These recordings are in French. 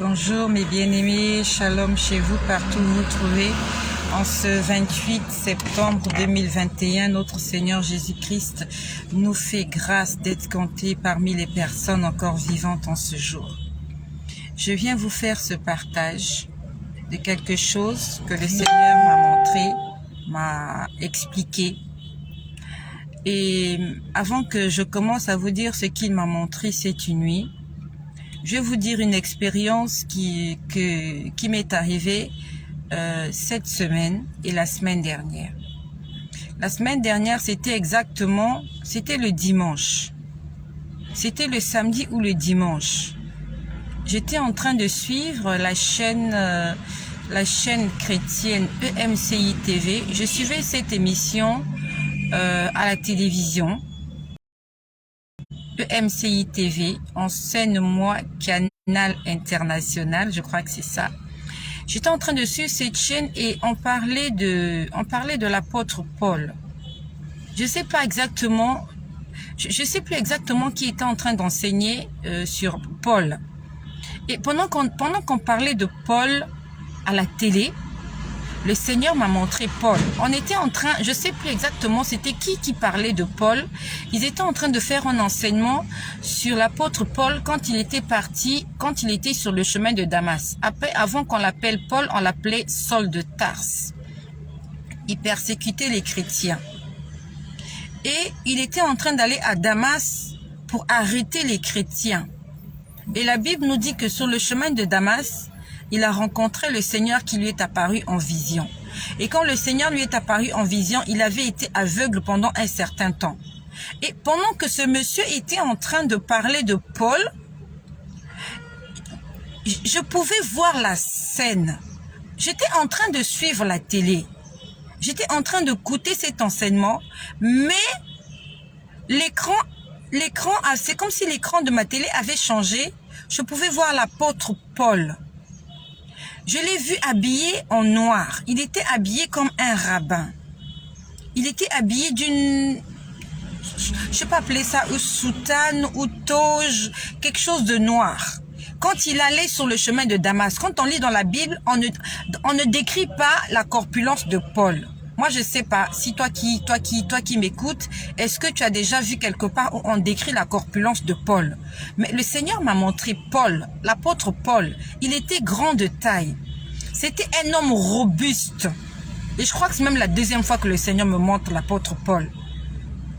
Bonjour mes bien-aimés, shalom chez vous, partout où vous vous trouvez. En ce 28 septembre 2021, notre Seigneur Jésus-Christ nous fait grâce d'être compté parmi les personnes encore vivantes en ce jour. Je viens vous faire ce partage de quelque chose que le Seigneur m'a montré, m'a expliqué. Et avant que je commence à vous dire ce qu'il m'a montré cette nuit, je vais vous dire une expérience qui m'est arrivée cette semaine et la semaine dernière. La semaine dernière, c'était le dimanche. C'était le samedi ou le dimanche. J'étais en train de suivre la chaîne chrétienne EMCI TV. Je suivais cette émission à la télévision. EMCI TV, enseigne-moi canal international, je crois que c'est ça. J'étais en train de suivre cette chaîne et on parlait de l'apôtre Paul. Je sais pas exactement, je sais plus exactement qui était en train d'enseigner sur Paul. Et pendant qu'on parlait de Paul à la télé, le Seigneur m'a montré Paul. On était en train, je sais plus exactement c'était qui parlait de Paul. Ils étaient en train de faire un enseignement sur l'apôtre Paul quand il était sur le chemin de Damas. Avant qu'on l'appelle Paul, on l'appelait Saul de Tarse. Il persécutait les chrétiens. Et il était en train d'aller à Damas pour arrêter les chrétiens. Et la Bible nous dit que sur le chemin de Damas, il a rencontré le Seigneur qui lui est apparu en vision. Et quand le Seigneur lui est apparu en vision, il avait été aveugle pendant un certain temps. Et pendant que ce monsieur était en train de parler de Paul, je pouvais voir la scène. J'étais en train de suivre la télé. J'étais en train de écouter cet enseignement, mais l'écran, c'est comme si l'écran de ma télé avait changé. Je pouvais voir l'apôtre Paul. Je l'ai vu habillé en noir. Il était habillé comme un rabbin. Il était habillé d'une, je sais pas appeler ça, ou soutane, ou toge, quelque chose de noir. Quand il allait sur le chemin de Damas, quand on lit dans la Bible, on ne décrit pas la corpulence de Paul. Moi, je sais pas, si toi qui m'écoutes, est-ce que tu as déjà vu quelque part où on décrit la corpulence de Paul? Mais le Seigneur m'a montré Paul, l'apôtre Paul. Il était grand de taille. C'était un homme robuste. Et je crois que c'est même la deuxième fois que le Seigneur me montre l'apôtre Paul.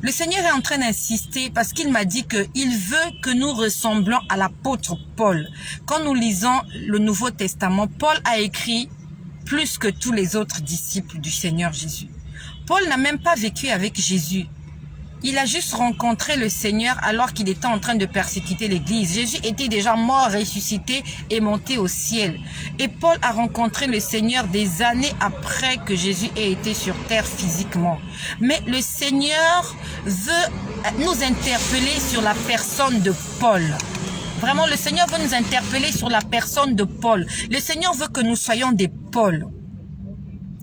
Le Seigneur est en train d'insister parce qu'il m'a dit qu'il veut que nous ressemblons à l'apôtre Paul. Quand nous lisons le Nouveau Testament, Paul a écrit plus que tous les autres disciples du Seigneur Jésus. Paul n'a même pas vécu avec Jésus. Il a juste rencontré le Seigneur alors qu'il était en train de persécuter l'église. Jésus était déjà mort, ressuscité et monté au ciel. Et Paul a rencontré le Seigneur des années après que Jésus ait été sur terre physiquement. Mais le Seigneur veut nous interpeller sur la personne de Paul. Vraiment, le Seigneur veut nous interpeller sur la personne de Paul. Le Seigneur veut que nous soyons des Paul.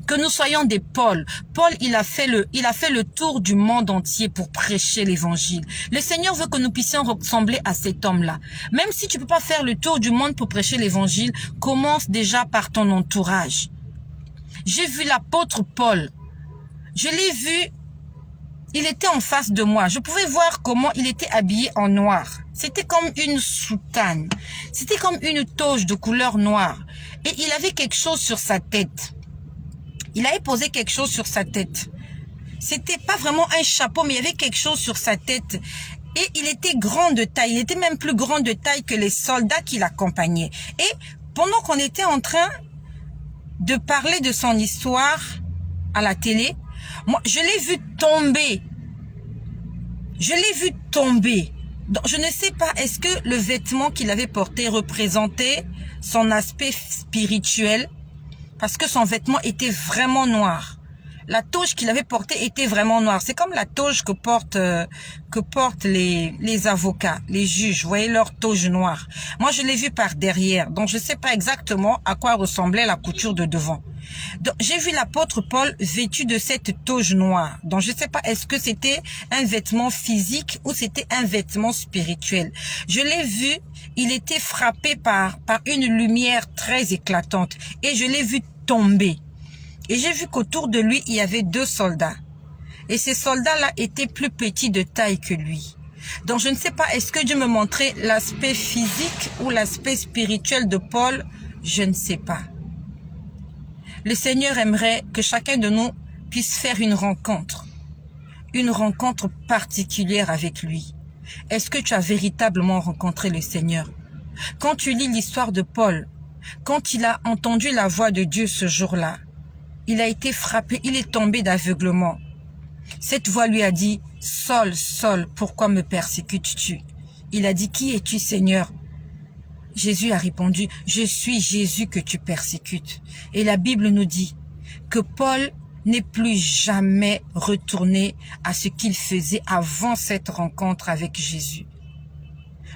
Que nous soyons des Paul. Paul, il a fait le tour du monde entier pour prêcher l'évangile. Le Seigneur veut que nous puissions ressembler à cet homme-là. Même si tu peux pas faire le tour du monde pour prêcher l'évangile, commence déjà par ton entourage. J'ai vu l'apôtre Paul. Je l'ai vu. Il était en face de moi. Je pouvais voir comment il était habillé en noir. C'était comme une soutane. C'était comme une toge de couleur noire. Et il avait quelque chose sur sa tête. Il avait posé quelque chose sur sa tête. C'était pas vraiment un chapeau, mais il y avait quelque chose sur sa tête. Et il était grand de taille. Il était même plus grand de taille que les soldats qui l'accompagnaient. Et pendant qu'on était en train de parler de son histoire à la télé, moi, je l'ai vu tomber. Je l'ai vu tomber. Donc, je ne sais pas, est-ce que le vêtement qu'il avait porté représentait son aspect spirituel? Parce que son vêtement était vraiment noir. La toge qu'il avait portée était vraiment noire. C'est comme la toge que portent les avocats, les juges. Vous voyez leur toge noire. Moi, je l'ai vu par derrière. Donc, je ne sais pas exactement à quoi ressemblait la couture de devant. Donc, j'ai vu l'apôtre Paul vêtu de cette toge noire. Donc, je ne sais pas, est-ce que c'était un vêtement physique ou c'était un vêtement spirituel. Je l'ai vu, il était frappé par une lumière très éclatante. Et je l'ai vu tomber. Et j'ai vu qu'autour de lui, il y avait 2 soldats. Et ces soldats-là étaient plus petits de taille que lui. Donc, je ne sais pas, est-ce que Dieu me montrait l'aspect physique ou l'aspect spirituel de Paul? Je ne sais pas. Le Seigneur aimerait que chacun de nous puisse faire une rencontre particulière avec lui. Est-ce que tu as véritablement rencontré le Seigneur? Quand tu lis l'histoire de Paul, quand il a entendu la voix de Dieu ce jour-là, il a été frappé, il est tombé d'aveuglement. Cette voix lui a dit, « Saul, Saul, pourquoi me persécutes-tu » Il a dit, « Qui es-tu, Seigneur ?» Jésus a répondu, « Je suis Jésus que tu persécutes. » Et la Bible nous dit que Paul n'est plus jamais retourné à ce qu'il faisait avant cette rencontre avec Jésus.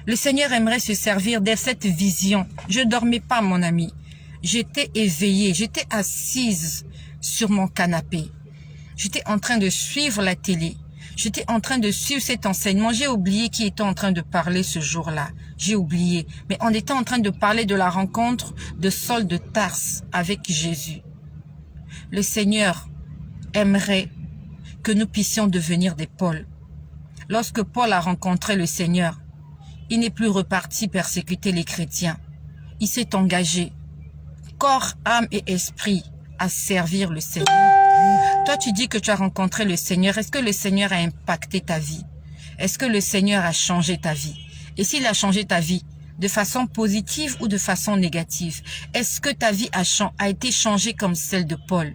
Le Seigneur aimerait se servir de cette vision. Je ne dormais pas, mon ami. J'étais éveillée, j'étais assise sur mon canapé. J'étais en train de suivre la télé. J'étais en train de suivre cet enseignement. J'ai oublié qui était en train de parler ce jour-là. J'ai oublié. Mais on était en train de parler de la rencontre de Saul de Tarse avec Jésus. Le Seigneur aimerait que nous puissions devenir des Paul. Lorsque Paul a rencontré le Seigneur, il n'est plus reparti persécuter les chrétiens. Il s'est engagé, corps, âme et esprit, à servir le Seigneur. Toi, tu dis que tu as rencontré le Seigneur. Est-ce que le Seigneur a impacté ta vie? Est-ce que le Seigneur a changé ta vie? Et s'il a changé ta vie, de façon positive ou de façon négative, est-ce que ta vie a été changée comme celle de Paul?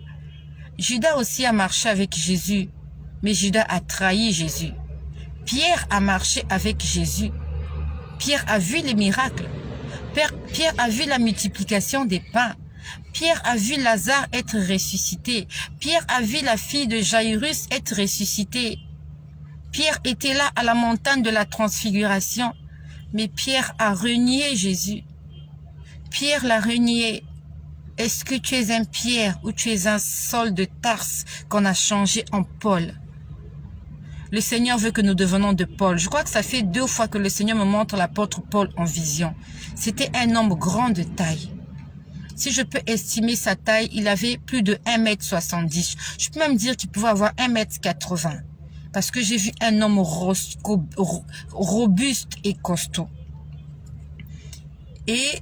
Judas aussi a marché avec Jésus, mais Judas a trahi Jésus. Pierre a marché avec Jésus. Pierre a vu les miracles. Pierre a vu la multiplication des pains. Pierre a vu Lazare être ressuscité. Pierre a vu la fille de Jairus être ressuscitée. Pierre était là à la montagne de la transfiguration. Mais Pierre a renié Jésus. Pierre l'a renié. Est-ce que tu es un Pierre ou tu es un Saul de Tarse qu'on a changé en Paul? Le Seigneur veut que nous devenions de Paul. Je crois que ça fait 2 fois que le Seigneur me montre l'apôtre Paul en vision. C'était un homme grand de taille. Si je peux estimer sa taille, il avait plus de 1,70 m. Je peux même dire qu'il pouvait avoir 1,80 m. Parce que j'ai vu un homme robuste et costaud. Et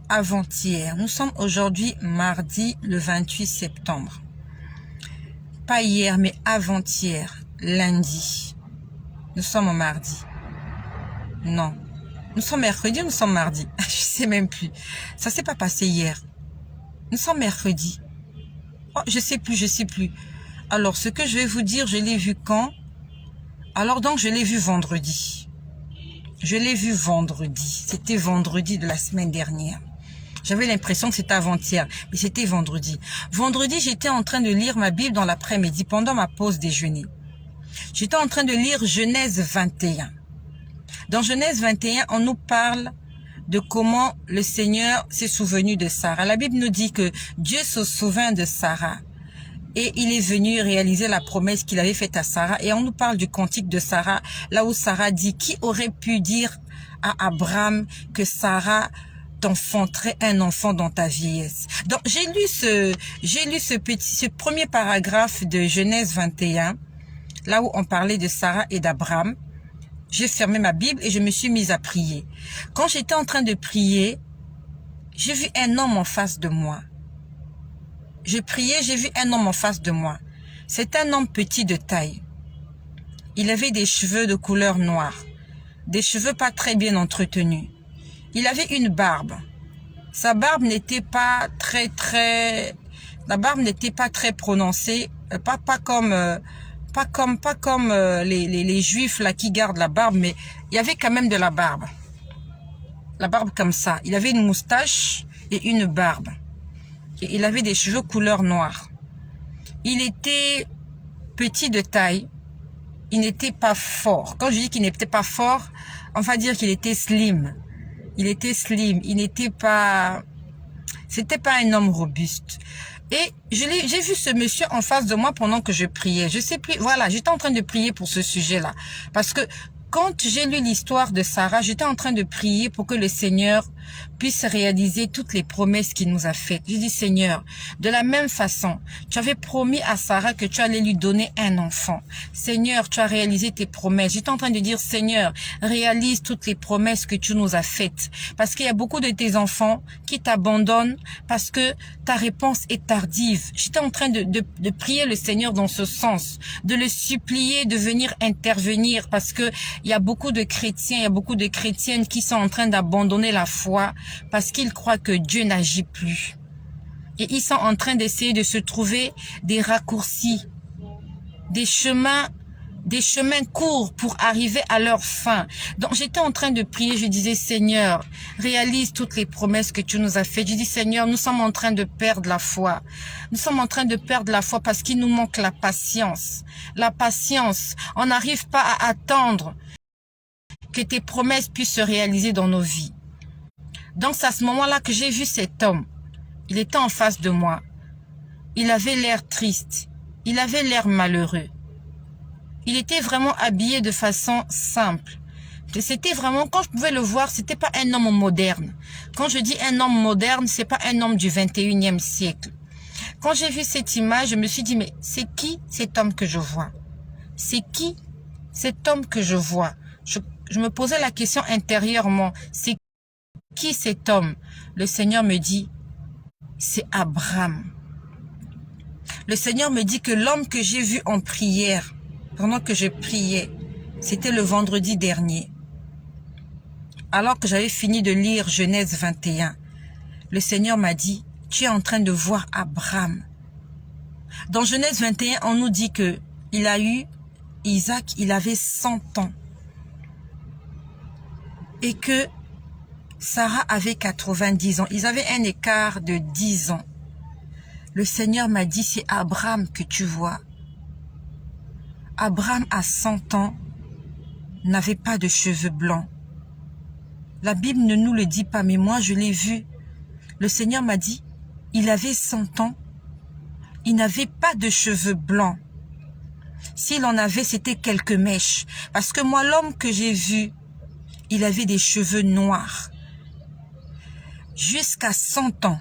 avant-hier, nous sommes aujourd'hui mardi le 28 septembre. Pas hier, mais avant-hier, lundi. Nous sommes au mardi. Non. Nous sommes mercredi ou nous sommes mardi? Je sais même plus. Ça s'est pas passé hier. Nous sommes mercredi. Oh, je sais plus. Alors, ce que je vais vous dire, je l'ai vu quand? Alors donc, je l'ai vu vendredi. Je l'ai vu vendredi. C'était vendredi de la semaine dernière. J'avais l'impression que c'était avant-hier, mais c'était vendredi. Vendredi, j'étais en train de lire ma Bible dans l'après-midi, pendant ma pause déjeuner. J'étais en train de lire Genèse 21. Dans Genèse 21, on nous parle de comment le Seigneur s'est souvenu de Sarah. La Bible nous dit que Dieu se souvint de Sarah. Et il est venu réaliser la promesse qu'il avait faite à Sarah. Et on nous parle du cantique de Sarah, là où Sarah dit, qui aurait pu dire à Abraham que Sarah t'enfanterait un enfant dans ta vieillesse. Donc, j'ai lu ce premier paragraphe de Genèse 21, là où on parlait de Sarah et d'Abraham. J'ai fermé ma Bible et je me suis mise à prier. Quand j'étais en train de prier, j'ai vu un homme en face de moi. Je priais, j'ai vu un homme en face de moi. C'est un homme petit de taille. Il avait des cheveux de couleur noire, des cheveux pas très bien entretenus. Il avait une barbe. Sa barbe n'était pas très prononcée, pas comme les juifs là qui gardent la barbe, mais il y avait quand même de la barbe. La barbe comme ça. Il avait une moustache et une barbe. Et il avait des cheveux couleur noire. Il était petit de taille. Il n'était pas fort. Quand je dis qu'il n'était pas fort, on va dire qu'il était slim. Il était slim. Il n'était pas C'était pas un homme robuste. Et j'ai vu ce monsieur en face de moi pendant que je priais. Je sais plus, voilà, j'étais en train de prier pour ce sujet-là. Parce que quand j'ai lu l'histoire de Sarah, j'étais en train de prier pour que le Seigneur puisse réaliser toutes les promesses qu'il nous a faites. J'ai dit, Seigneur, de la même façon, tu avais promis à Sarah que tu allais lui donner un enfant. Seigneur, tu as réalisé tes promesses. J'étais en train de dire, Seigneur, réalise toutes les promesses que tu nous as faites. Parce qu'il y a beaucoup de tes enfants qui t'abandonnent parce que ta réponse est tardive. J'étais en train de prier le Seigneur dans ce sens, de le supplier de venir intervenir parce que il y a beaucoup de chrétiens, il y a beaucoup de chrétiennes qui sont en train d'abandonner la foi parce qu'ils croient que Dieu n'agit plus. Et ils sont en train d'essayer de se trouver des raccourcis, des chemins courts pour arriver à leur fin. Donc j'étais en train de prier, je disais, Seigneur, réalise toutes les promesses que tu nous as faites. Je dis, Seigneur, nous sommes en train de perdre la foi. Nous sommes en train de perdre la foi parce qu'il nous manque la patience. La patience, on n'arrive pas à attendre que tes promesses puissent se réaliser dans nos vies. Donc c'est à ce moment-là que j'ai vu cet homme. Il était en face de moi. Il avait l'air triste. Il avait l'air malheureux. Il était vraiment habillé de façon simple. C'était vraiment, quand je pouvais le voir, c'était pas un homme moderne. Quand je dis un homme moderne, c'est pas un homme du 21e siècle. Quand j'ai vu cette image, je me suis dit, mais c'est qui cet homme que je vois? C'est qui cet homme que je vois? Je me posais la question intérieurement, c'est qui cet homme? Le Seigneur me dit, c'est Abraham. Le Seigneur me dit que l'homme que j'ai vu en prière, pendant que je priais, c'était le vendredi dernier. Alors que j'avais fini de lire Genèse 21, le Seigneur m'a dit, tu es en train de voir Abraham. Dans Genèse 21, on nous dit que il a eu Isaac, il avait 100 ans. Et que Sarah avait 90 ans. Ils avaient un écart de 10 ans. Le Seigneur m'a dit, c'est Abraham que tu vois. Abraham, à 100 ans, n'avait pas de cheveux blancs. La Bible ne nous le dit pas, mais moi je l'ai vu. Le Seigneur m'a dit, il avait 100 ans, il n'avait pas de cheveux blancs. S'il en avait, c'était quelques mèches. Parce que moi, l'homme que j'ai vu, il avait des cheveux noirs. Jusqu'à 100 ans.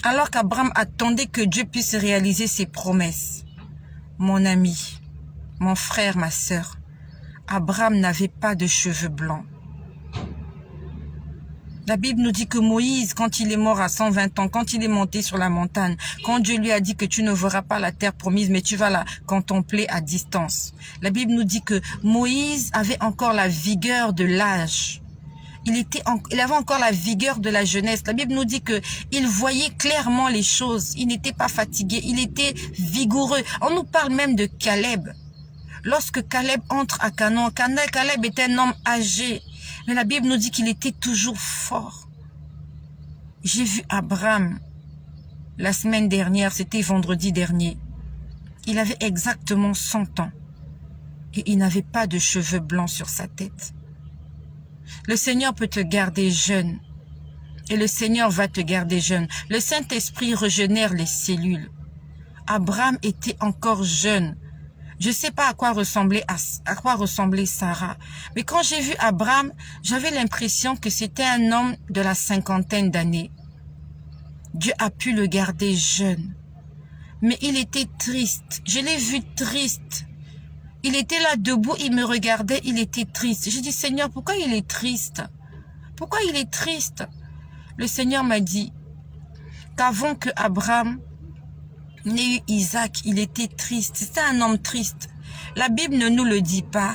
Alors qu'Abraham attendait que Dieu puisse réaliser ses promesses. Mon ami, mon frère, ma sœur, Abraham n'avait pas de cheveux blancs. La Bible nous dit que Moïse, quand il est mort à 120 ans, quand il est monté sur la montagne, quand Dieu lui a dit que tu ne verras pas la terre promise, mais tu vas la contempler à distance. La Bible nous dit que Moïse avait encore la vigueur de l'âge. Il avait encore la vigueur de la jeunesse. La Bible nous dit que il voyait clairement les choses. Il n'était pas fatigué. Il était vigoureux. On nous parle même de Caleb. Lorsque Caleb entre à Canaan, Caleb était un homme âgé. Mais la Bible nous dit qu'il était toujours fort. J'ai vu Abraham la semaine dernière, c'était vendredi dernier. Il avait exactement 100 ans. Et il n'avait pas de cheveux blancs sur sa tête. Le Seigneur peut te garder jeune. Et le Seigneur va te garder jeune. Le Saint-Esprit régénère les cellules. Abraham était encore jeune. Je ne sais pas à quoi ressemblait Sarah. Mais quand j'ai vu Abraham, j'avais l'impression que c'était un homme de la cinquantaine d'années. Dieu a pu le garder jeune. Mais il était triste. Je l'ai vu triste. Il était là debout, il me regardait, il était triste. J'ai dit, Seigneur, pourquoi il est triste? Pourquoi il est triste? Le Seigneur m'a dit qu'avant que Abraham n'ait eu Isaac, il était triste. C'était un homme triste. La Bible ne nous le dit pas.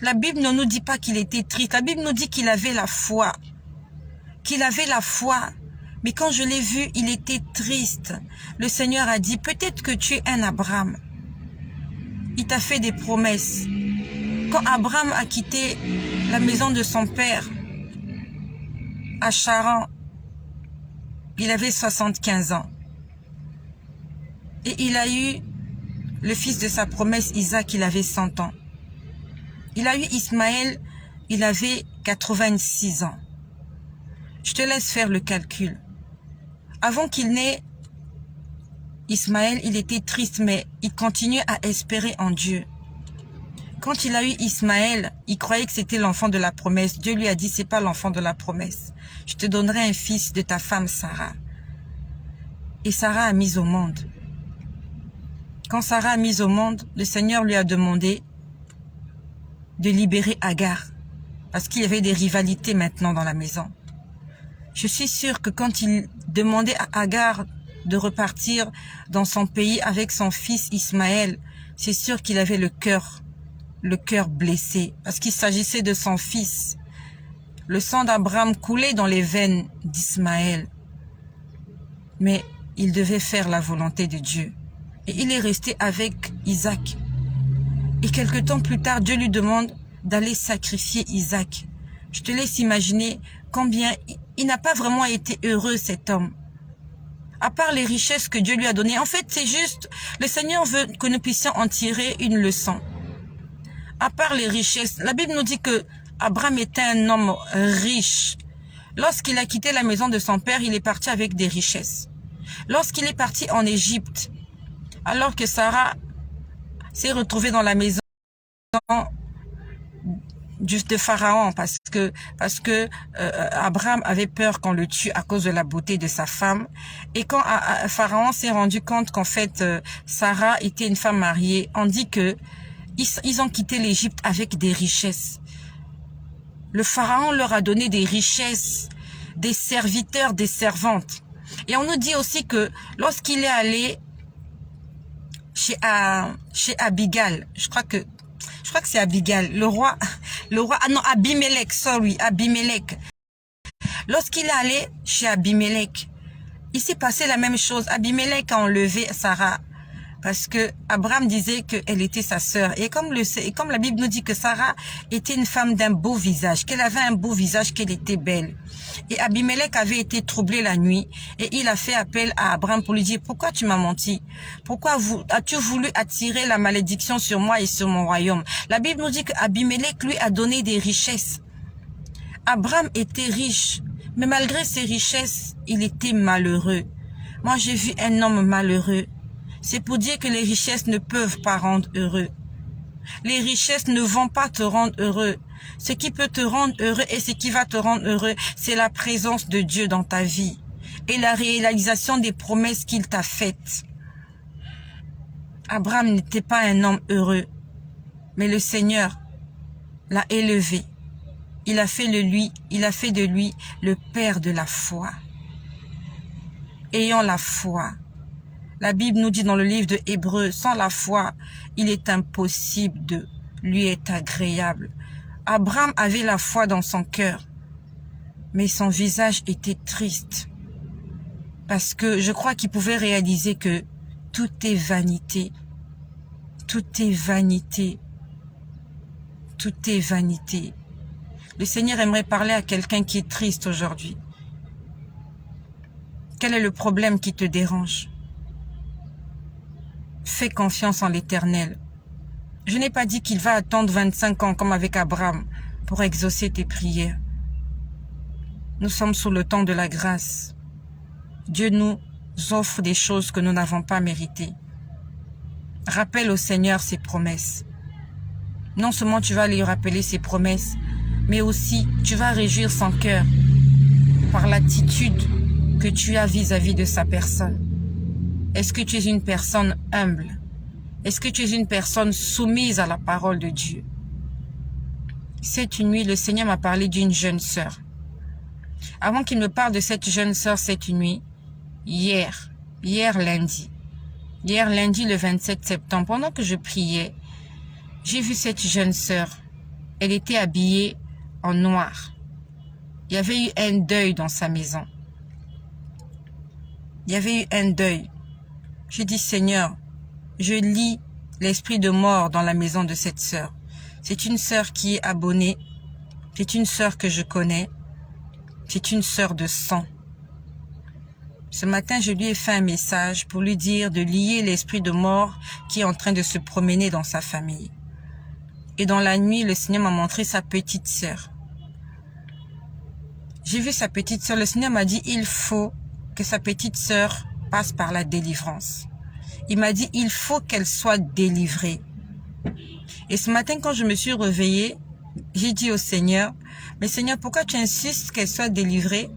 La Bible ne nous dit pas qu'il était triste. La Bible nous dit qu'il avait la foi. Qu'il avait la foi. Mais quand je l'ai vu, il était triste. Le Seigneur a dit, peut-être que tu es un Abraham. Il t'a fait des promesses. Quand Abraham a quitté la maison de son père à Charan, il avait 75 ans. Et il a eu le fils de sa promesse, Isaac, il avait 100 ans. Il a eu Ismaël, il avait 86 ans. Je te laisse faire le calcul. Avant qu'il n'ait Ismaël, il était triste, mais il continuait à espérer en Dieu. Quand il a eu Ismaël, il croyait que c'était l'enfant de la promesse. Dieu lui a dit, c'est pas l'enfant de la promesse. Je te donnerai un fils de ta femme Sarah. Et Sarah a mis au monde. Quand Sarah a mis au monde, le Seigneur lui a demandé de libérer Agar. Parce qu'il y avait des rivalités maintenant dans la maison. Je suis sûre que quand il demandait à Agar de repartir dans son pays avec son fils Ismaël, c'est sûr qu'il avait le cœur blessé, parce qu'il s'agissait de son fils. Le sang d'Abraham coulait dans les veines d'Ismaël. Mais il devait faire la volonté de Dieu. Et il est resté avec Isaac. Et quelque temps plus tard, Dieu lui demande d'aller sacrifier Isaac. Je te laisse imaginer combien il n'a pas vraiment été heureux, cet homme. À part les richesses que Dieu lui a données. En fait, c'est juste, le Seigneur veut que nous puissions en tirer une leçon. À part les richesses, la Bible nous dit que Abraham était un homme riche. Lorsqu'il a quitté la maison de son père, il est parti avec des richesses. Lorsqu'il est parti en Égypte, alors que Sarah s'est retrouvée dans la maison de Pharaon, parce que Abraham avait peur qu'on le tue à cause de la beauté de sa femme. Et quand Pharaon s'est rendu compte qu'en fait Sarah était une femme mariée, on dit que ils ont quitté l'Égypte avec des richesses. Le Pharaon leur a donné des richesses, des serviteurs, des servantes. Et on nous dit aussi que lorsqu'il est allé chez Abigail, je crois que c'est Abigail, le roi, ah non, Abimelech. Lorsqu'il est allé chez Abimelech, il s'est passé la même chose. Abimelech a enlevé Sarah parce que Abraham disait qu'elle était sa sœur. Et comme la Bible nous dit que Sarah était une femme d'un beau visage, qu'elle avait un beau visage, qu'elle était belle. Et Abimelech avait été troublé la nuit et il a fait appel à Abraham pour lui dire, pourquoi tu m'as menti? Pourquoi as-tu voulu attirer la malédiction sur moi et sur mon royaume? La Bible nous dit qu'Abimelech lui a donné des richesses. Abraham était riche, mais malgré ses richesses, il était malheureux. Moi, j'ai vu un homme malheureux. C'est pour dire que les richesses ne peuvent pas rendre heureux. Les richesses ne vont pas te rendre heureux. Ce qui peut te rendre heureux et ce qui va te rendre heureux, c'est la présence de Dieu dans ta vie et la réalisation des promesses qu'il t'a faites. Abraham n'était pas un homme heureux, mais le Seigneur l'a élevé. Il a fait de lui le père de la foi. Ayant la foi. La Bible nous dit dans le livre de Hébreux, sans la foi, il est impossible de lui être agréable. Abraham avait la foi dans son cœur, mais son visage était triste. Parce que je crois qu'il pouvait réaliser que tout est vanité. Tout est vanité. Tout est vanité. Le Seigneur aimerait parler à quelqu'un qui est triste aujourd'hui. Quel est le problème qui te dérange? Fais confiance en l'Éternel. Je n'ai pas dit qu'il va attendre 25 ans comme avec Abraham pour exaucer tes prières. Nous sommes sous le temps de la grâce. Dieu nous offre des choses que nous n'avons pas méritées. Rappelle au Seigneur ses promesses. Non seulement tu vas lui rappeler ses promesses, mais aussi tu vas réjouir son cœur par l'attitude que tu as vis-à-vis de sa personne. Est-ce que tu es une personne humble? Est-ce que tu es une personne soumise à la parole de Dieu? Cette nuit, le Seigneur m'a parlé d'une jeune sœur. Avant qu'il me parle de cette jeune sœur cette nuit, hier lundi le 27 septembre, pendant que je priais, j'ai vu cette jeune sœur. Elle était habillée en noir. Il y avait eu un deuil dans sa maison. Il y avait eu un deuil. J'ai dit, Seigneur, je lis l'esprit de mort dans la maison de cette sœur. C'est une sœur qui est abonnée. C'est une sœur que je connais. C'est une sœur de sang. Ce matin, je lui ai fait un message pour lui dire de lier l'esprit de mort qui est en train de se promener dans sa famille. Et dans la nuit, le Seigneur m'a montré sa petite sœur. J'ai vu sa petite sœur. Le Seigneur m'a dit, il faut que sa petite sœur passe par la délivrance. Il m'a dit, il faut qu'elle soit délivrée. Et ce matin, quand je me suis réveillée, j'ai dit au Seigneur, mais Seigneur, pourquoi tu insistes qu'elle soit délivrée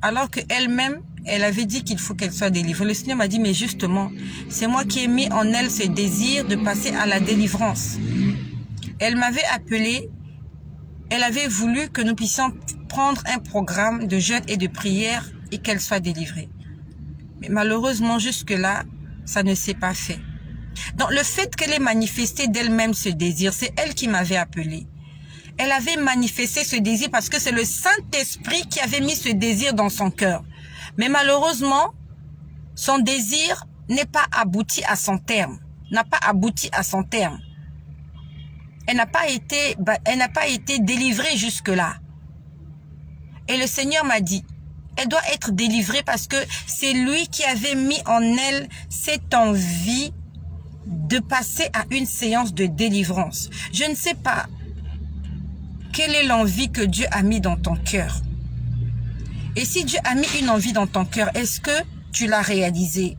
alors qu'elle-même, elle avait dit qu'il faut qu'elle soit délivrée. Le Seigneur m'a dit, mais justement, c'est moi qui ai mis en elle ce désir de passer à la délivrance. Elle m'avait appelé, elle avait voulu que nous puissions prendre un programme de jeûne et de prière et qu'elle soit délivrée. Mais malheureusement, jusque-là, ça ne s'est pas fait. Donc, le fait qu'elle ait manifesté d'elle-même ce désir, c'est elle qui m'avait appelé. Elle avait manifesté ce désir parce que c'est le Saint-Esprit qui avait mis ce désir dans son cœur. Mais malheureusement, son désir n'est pas abouti à son terme. N'a pas abouti à son terme. Elle n'a pas été délivrée jusque-là. Et le Seigneur m'a dit, elle doit être délivrée parce que c'est lui qui avait mis en elle cette envie de passer à une séance de délivrance. Je ne sais pas quelle est l'envie que Dieu a mis dans ton cœur. Et si Dieu a mis une envie dans ton cœur, est-ce que tu l'as réalisée?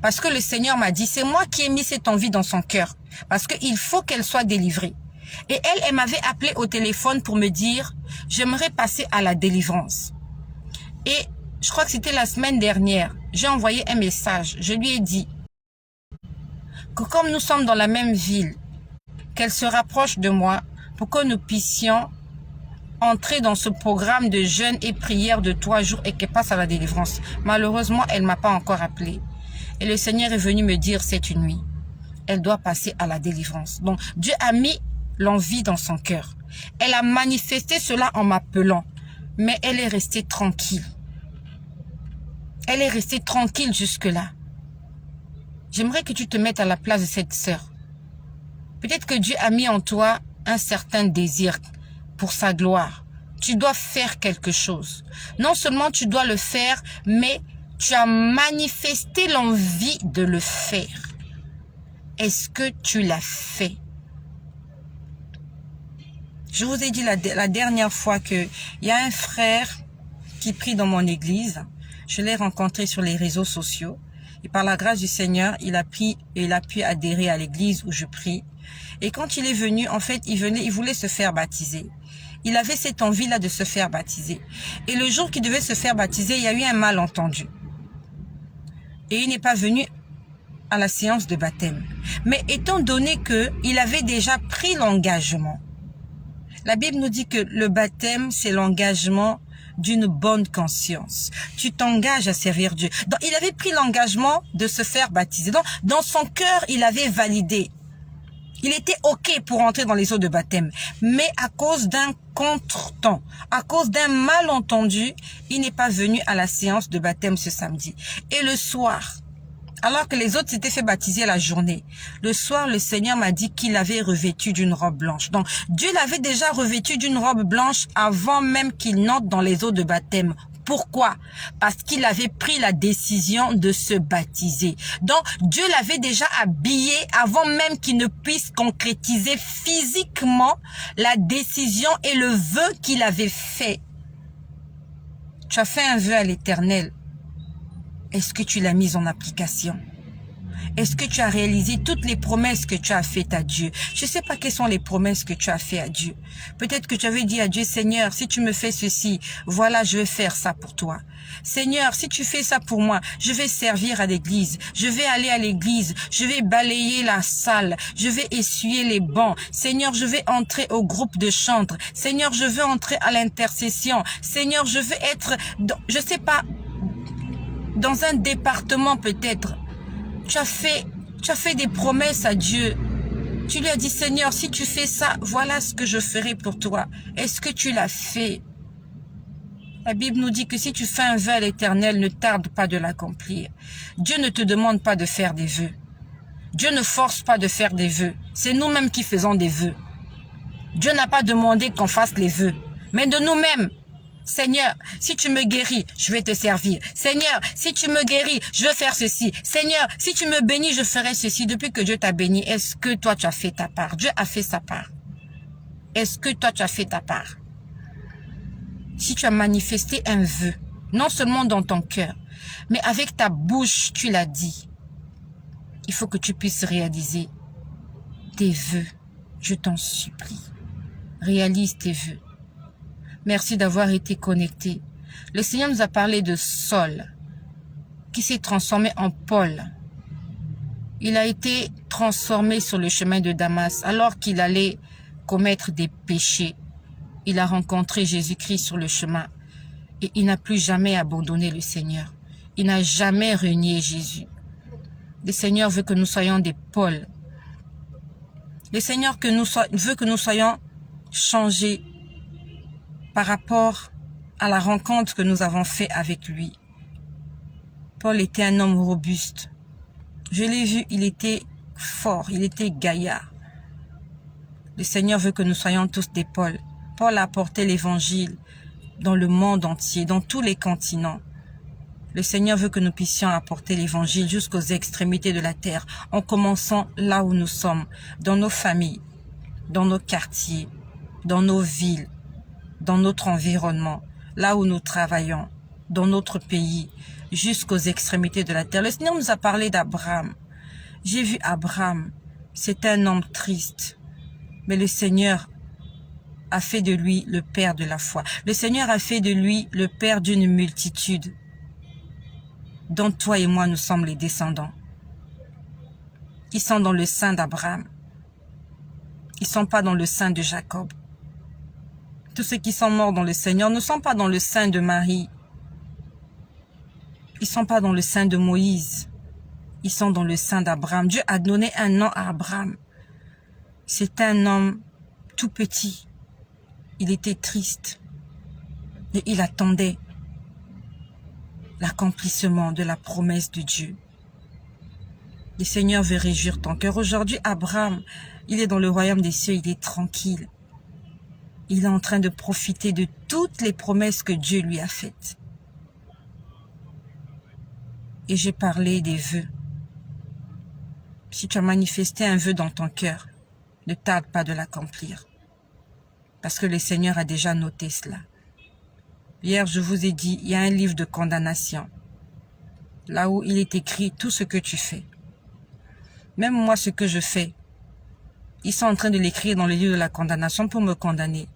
Parce que le Seigneur m'a dit, c'est moi qui ai mis cette envie dans son cœur. Parce qu'il faut qu'elle soit délivrée. Et elle m'avait appelé au téléphone pour me dire, j'aimerais passer à la délivrance. Et je crois que c'était la semaine dernière, j'ai envoyé un message. Je lui ai dit que comme nous sommes dans la même ville, qu'elle se rapproche de moi pour que nous puissions entrer dans ce programme de jeûne et prière de 3 jours et qu'elle passe à la délivrance. Malheureusement, elle ne m'a pas encore appelé. Et le Seigneur est venu me dire cette nuit, elle doit passer à la délivrance. Donc, Dieu a mis l'envie dans son cœur. Elle a manifesté cela en m'appelant, mais elle est restée tranquille. Elle est restée tranquille jusque-là. J'aimerais que tu te mettes à la place de cette sœur. Peut-être que Dieu a mis en toi un certain désir pour sa gloire. Tu dois faire quelque chose. Non seulement tu dois le faire, mais tu as manifesté l'envie de le faire. Est-ce que tu l'as fait? Je vous ai dit la dernière fois qu'il y a un frère qui prie dans mon église. Je l'ai rencontré sur les réseaux sociaux. Et par la grâce du Seigneur, il a pu adhérer à l'église où je prie. Et quand il est venu, en fait, il voulait se faire baptiser. Il avait cette envie-là de se faire baptiser. Et le jour qu'il devait se faire baptiser, il y a eu un malentendu. Et il n'est pas venu à la séance de baptême. Mais étant donné qu'il avait déjà pris l'engagement, la Bible nous dit que le baptême, c'est l'engagement d'une bonne conscience. Tu t'engages à servir Dieu. Donc, il avait pris l'engagement de se faire baptiser. Donc, dans son cœur, il avait validé. Il était OK pour entrer dans les eaux de baptême. Mais à cause d'un contretemps, à cause d'un malentendu, il n'est pas venu à la séance de baptême ce samedi. Et le soir, alors que les autres s'étaient fait baptiser la journée, le soir, le Seigneur m'a dit qu'il avait revêtu d'une robe blanche. Donc, Dieu l'avait déjà revêtu d'une robe blanche avant même qu'il n'entre dans les eaux de baptême. Pourquoi? Parce qu'il avait pris la décision de se baptiser. Donc, Dieu l'avait déjà habillé avant même qu'il ne puisse concrétiser physiquement la décision et le vœu qu'il avait fait. Tu as fait un vœu à l'Éternel. Est-ce que tu l'as mis en application? Est-ce que tu as réalisé toutes les promesses que tu as faites à Dieu? Je ne sais pas quelles sont les promesses que tu as faites à Dieu. Peut-être que tu avais dit à Dieu, Seigneur, si tu me fais ceci, voilà, je vais faire ça pour toi. Seigneur, si tu fais ça pour moi, je vais servir à l'église. Je vais aller à l'église. Je vais balayer la salle. Je vais essuyer les bancs. Seigneur, je vais entrer au groupe de chantres. Seigneur, je veux entrer à l'intercession. Seigneur, je veux être, je ne sais pas, dans un département peut-être. Tu as fait des promesses à Dieu. Tu lui as dit, Seigneur, si tu fais ça, voilà ce que je ferai pour toi. Est-ce que tu l'as fait? La Bible nous dit que si tu fais un vœu à l'Éternel, ne tarde pas de l'accomplir. Dieu ne te demande pas de faire des vœux. Dieu ne force pas de faire des vœux. C'est nous-mêmes qui faisons des vœux. Dieu n'a pas demandé qu'on fasse les vœux, mais de nous-mêmes. Seigneur, si tu me guéris, je vais te servir. Seigneur, si tu me guéris, je vais faire ceci. Seigneur, si tu me bénis, je ferai ceci. Depuis que Dieu t'a béni, est-ce que toi tu as fait ta part? Dieu a fait sa part. Est-ce que toi tu as fait ta part? Si tu as manifesté un vœu, Non seulement dans ton cœur, mais avec ta bouche, tu l'as dit. Il faut que tu puisses réaliser tes vœux. Je t'en supplie. Réalise tes vœux. Merci d'avoir été connecté. Le Seigneur nous a parlé de Saul, qui s'est transformé en Paul. Il a été transformé sur le chemin de Damas, alors qu'il allait commettre des péchés. Il a rencontré Jésus-Christ sur le chemin et il n'a plus jamais abandonné le Seigneur. Il n'a jamais renié Jésus. Le Seigneur veut que nous soyons des Paul. Le Seigneur veut que nous soyons changés par rapport à la rencontre que nous avons faite avec lui. Paul était un homme robuste. Je l'ai vu, il était fort, il était gaillard. Le Seigneur veut que nous soyons tous des Paul. Paul a apporté l'évangile dans le monde entier, dans tous les continents. Le Seigneur veut que nous puissions apporter l'évangile jusqu'aux extrémités de la terre, en commençant là où nous sommes, dans nos familles, dans nos quartiers, dans nos villes, dans notre environnement, là où nous travaillons, dans notre pays, jusqu'aux extrémités de la terre. Le Seigneur nous a parlé d'Abraham. J'ai vu Abraham, c'est un homme triste, mais le Seigneur a fait de lui le père de la foi. Le Seigneur a fait de lui le père d'une multitude, dont toi et moi nous sommes les descendants. Ils sont dans le sein d'Abraham. Ils ne sont pas dans le sein de Jacob. Tous ceux qui sont morts dans le Seigneur ne sont pas dans le sein de Marie. Ils ne sont pas dans le sein de Moïse. Ils sont dans le sein d'Abraham. Dieu a donné un nom à Abraham. C'est un homme tout petit. Il était triste. Et il attendait l'accomplissement de la promesse de Dieu. Le Seigneur veut réjouir ton cœur. Aujourd'hui, Abraham, il est dans le royaume des cieux, il est tranquille. Il est en train de profiter de toutes les promesses que Dieu lui a faites. Et j'ai parlé des vœux. Si tu as manifesté un vœu dans ton cœur, ne tarde pas de l'accomplir. Parce que le Seigneur a déjà noté cela. Hier, je vous ai dit, il y a un livre de condamnation. Là où il est écrit tout ce que tu fais. Même moi, ce que je fais, ils sont en train de l'écrire dans le livre de la condamnation pour me condamner.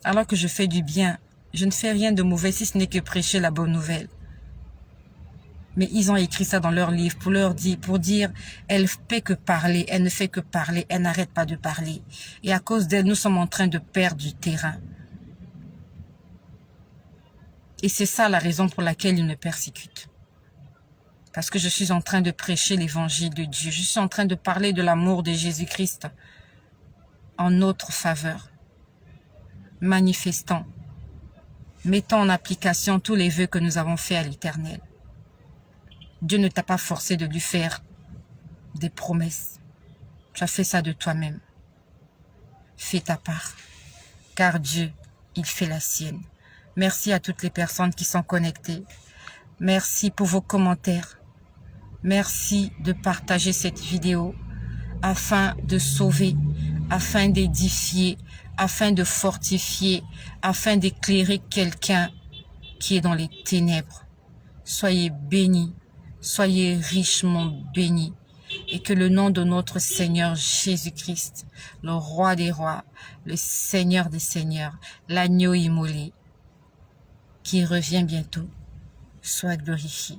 Alors que je fais du bien, je ne fais rien de mauvais si ce n'est que prêcher la bonne nouvelle. Mais ils ont écrit ça dans leur livre pour dire, elle fait que parler, elle ne fait que parler, elle n'arrête pas de parler. Et à cause d'elle, nous sommes en train de perdre du terrain. Et c'est ça la raison pour laquelle ils me persécutent. Parce que je suis en train de prêcher l'évangile de Dieu. Je suis en train de parler de l'amour de Jésus-Christ en notre faveur. Manifestant, mettons en application tous les vœux que nous avons faits à l'Éternel. Dieu ne t'a pas forcé de lui faire des promesses. Tu as fait ça de toi-même. Fais ta part, car Dieu, il fait la sienne. Merci à toutes les personnes qui sont connectées. Merci pour vos commentaires. Merci de partager cette vidéo afin de sauver, afin d'édifier, afin de fortifier, afin d'éclairer quelqu'un qui est dans les ténèbres. Soyez bénis, soyez richement bénis et que le nom de notre Seigneur Jésus-Christ, le Roi des rois, le Seigneur des seigneurs, l'agneau immolé, qui revient bientôt, soit glorifié.